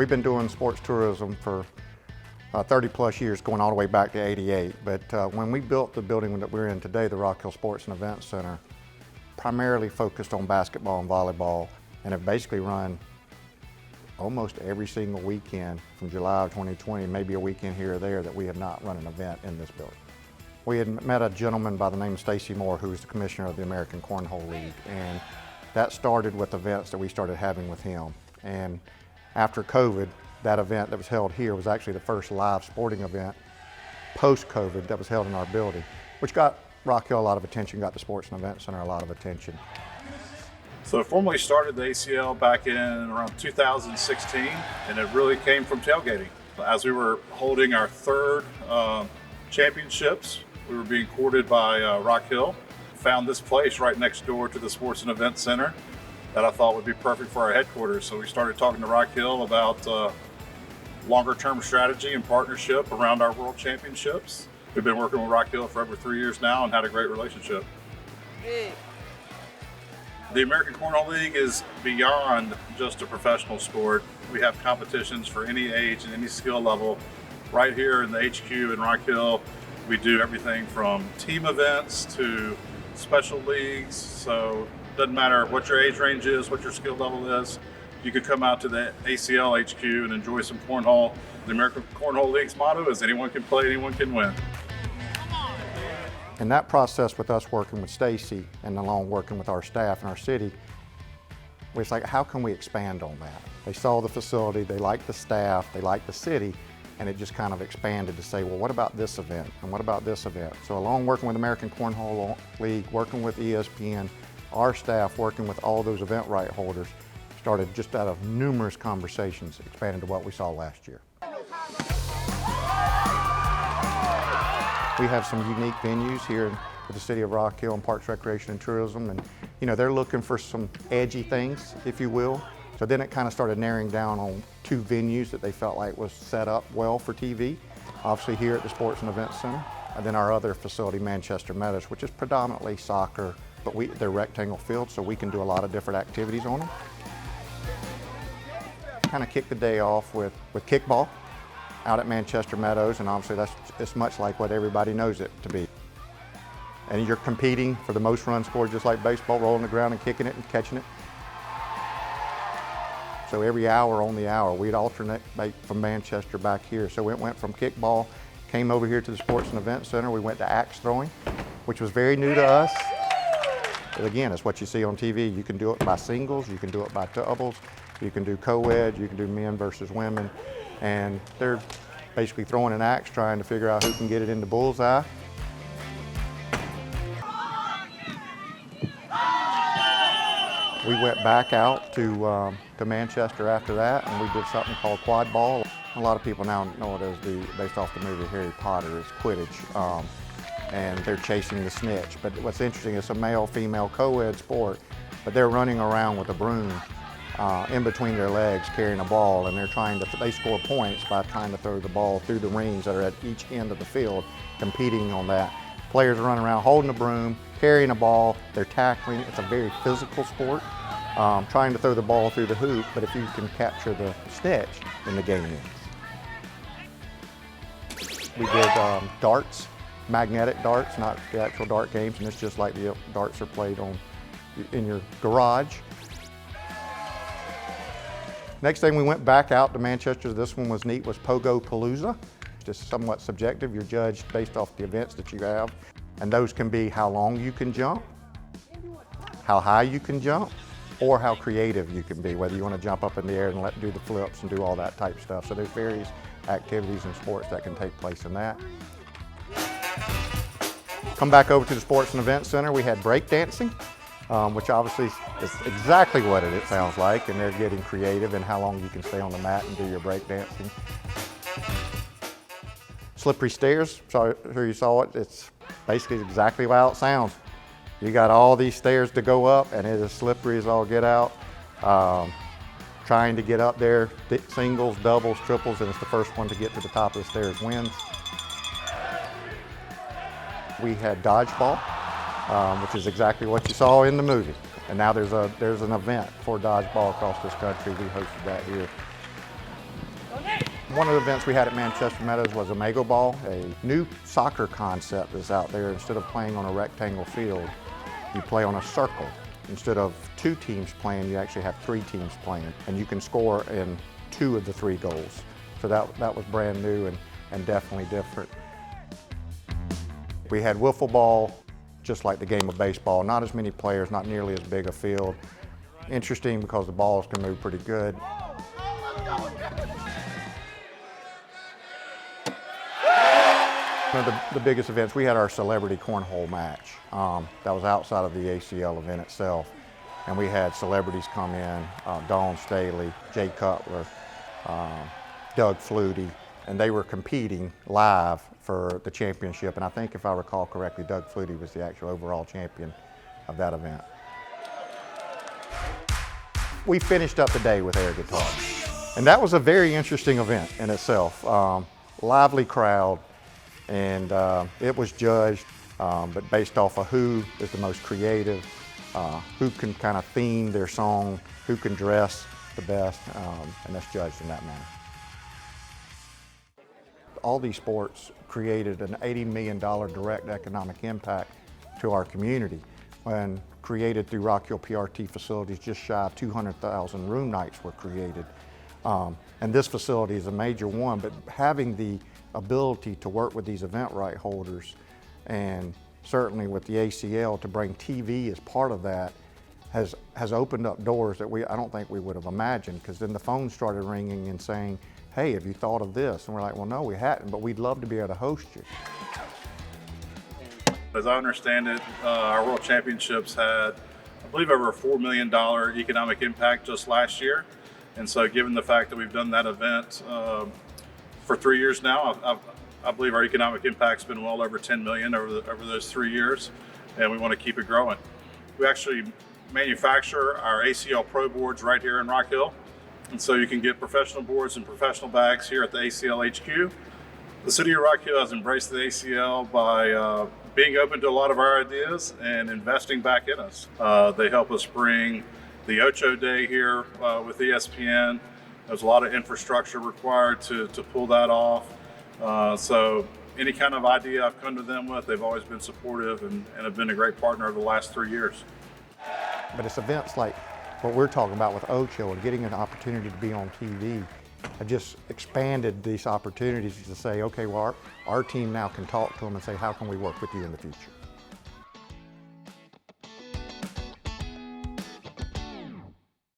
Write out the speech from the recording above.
We've been doing sports tourism for 30 plus years, going all the way back to '88. But when we built the building that we're in today, the Rock Hill Sports and Events Center, primarily focused on basketball and volleyball, and have basically run almost every single weekend from July of 2020, maybe a weekend here or there, that we have not run an event in this building. We had met a gentleman by the name of Stacy Moore, who was the commissioner of the American Cornhole League, and that started with events that we started having with him. And after COVID, that event that was held here was actually the first live sporting event post-COVID that was held in our building, which got Rock Hill a lot of attention, got the Sports and Event Center a lot of attention. So it formally started the ACL back in around 2016, and it really came from tailgating. As we were holding our third championships, we were being courted by Rock Hill. Found this place right next door to the Sports and Event Center that I thought would be perfect for our headquarters. So we started talking to Rock Hill about longer term strategy and partnership around our World Championships. We've been working with Rock Hill for over 3 years now and had a great relationship. Hey. The American Cornhole League is beyond just a professional sport. We have competitions for any age and any skill level. Right here in the HQ in Rock Hill, we do everything from team events to special leagues. So it doesn't matter what your age range is, what your skill level is. You could come out to the ACL HQ and enjoy some cornhole. The American Cornhole League's motto is anyone can play, anyone can win. And that process with us working with Stacy and along working with our staff in our city, was like, how can we expand on that? They saw the facility, they liked the staff, they liked the city, and it just kind of expanded to say, well, what about this event? And what about this event? So along working with American Cornhole League, working with ESPN, our staff working with all those event right holders, started just out of numerous conversations, expanded to what we saw last year. We have some unique venues here in the city of Rock Hill and Parks, Recreation and Tourism, and they're looking for some edgy things, if you will. So then it kind of started narrowing down on 2 venues that they felt like was set up well for TV. Obviously here at the Sports and Events Center, and then our other facility, Manchester Meadows, which is predominantly soccer, but they're rectangle fields, so we can do a lot of different activities on them. Kind of kick the day off with kickball out at Manchester Meadows, and obviously it's much like what everybody knows it to be. And you're competing for the most runs scored, just like baseball, rolling the ground and kicking it and catching it. So every hour on the hour, we'd alternate from Manchester back here. So it went from kickball, came over here to the Sports and Event Center. We went to axe throwing, which was very new to us. But again, it's what you see on TV. You can do it by singles, you can do it by doubles, you can do co-ed, you can do men versus women. And they're basically throwing an axe, trying to figure out who can get it in the bullseye. We went back out to Manchester after that, and we did something called quad ball. A lot of people now know it as based off the movie Harry Potter, is Quidditch, and they're chasing the snitch. But what's interesting, it's a male-female co-ed sport, but they're running around with a broom in between their legs carrying a ball, and they score points by trying to throw the ball through the rings that are at each end of the field, competing on that. Players are running around holding a broom, carrying a ball, they're tackling. It's a very physical sport, trying to throw the ball through the hoop, but if you can capture the snitch, then the game ends. We did darts, magnetic darts, not the actual dart games, and it's just like the darts are played in your garage. Next thing, we went back out to Manchester. This one was neat, was Pogo Palooza. Just somewhat subjective. You're judged based off the events that you have. And those can be how long you can jump, how high you can jump, or how creative you can be, whether you want to jump up in the air and do the flips and do all that type of stuff. So there's various activities and sports that can take place in that. Come back over to the Sports and Event Center. We had breakdancing, which obviously is exactly what it sounds like, and they're getting creative in how long you can stay on the mat and do your breakdancing. Slippery stairs, so here you saw it, it's basically exactly how it sounds. You got all these stairs to go up, and it is slippery as all get out. Trying to get up there, singles, doubles, triples, and it's the first one to get to the top of the stairs wins. We had Dodgeball, which is exactly what you saw in the movie. And now there's an event for Dodgeball across this country. We hosted that here. One of the events we had at Manchester Meadows was a Mago Ball, a new soccer concept that's out there. Instead of playing on a rectangle field, you play on a circle. Instead of 2 teams playing, you actually have 3 teams playing, and you can score in 2 of the 3 goals. So that was brand new and definitely different. We had wiffle ball, just like the game of baseball. Not as many players, not nearly as big a field. Interesting because the balls can move pretty good. One of the biggest events, we had our celebrity cornhole match. That was outside of the ACL event itself. And we had celebrities come in, Dawn Staley, Jay Cutler, Doug Flutie, and they were competing live for the championship. And I think if I recall correctly, Doug Flutie was the actual overall champion of that event. We finished up the day with air guitar. And that was a very interesting event in itself. Lively crowd, and it was judged, but based off of who is the most creative, who can kind of theme their song, who can dress the best, and that's judged in that manner. All these sports created an $80 million direct economic impact to our community. When created through Rock Hill PRT facilities, just shy of 200,000 room nights were created. And this facility is a major one, but having the ability to work with these event right holders, and certainly with the ACL to bring TV as part of that, has opened up doors that I don't think we would have imagined, because then the phone started ringing and saying, hey, have you thought of this? And we're like, well, no, we hadn't, but we'd love to be able to host you. As I understand it, our World Championships had, I believe, over a $4 million economic impact just last year. And so given the fact that we've done that event for 3 years now, I believe our economic impact's been well over 10 million over those 3 years, and we want to keep it growing. We actually manufacture our ACL Pro boards right here in Rock Hill. And so you can get professional boards and professional bags here at the ACL HQ. The City of Rock Hill has embraced the ACL by being open to a lot of our ideas and investing back in us. They help us bring the OCHO Day here with ESPN. There's a lot of infrastructure required to pull that off. So any kind of idea I've come to them with, they've always been supportive and have been a great partner over the last 3 years. But it's events like what we're talking about with OCHO and getting an opportunity to be on TV have just expanded these opportunities to say, okay, well, our team now can talk to them and say, how can we work with you in the future?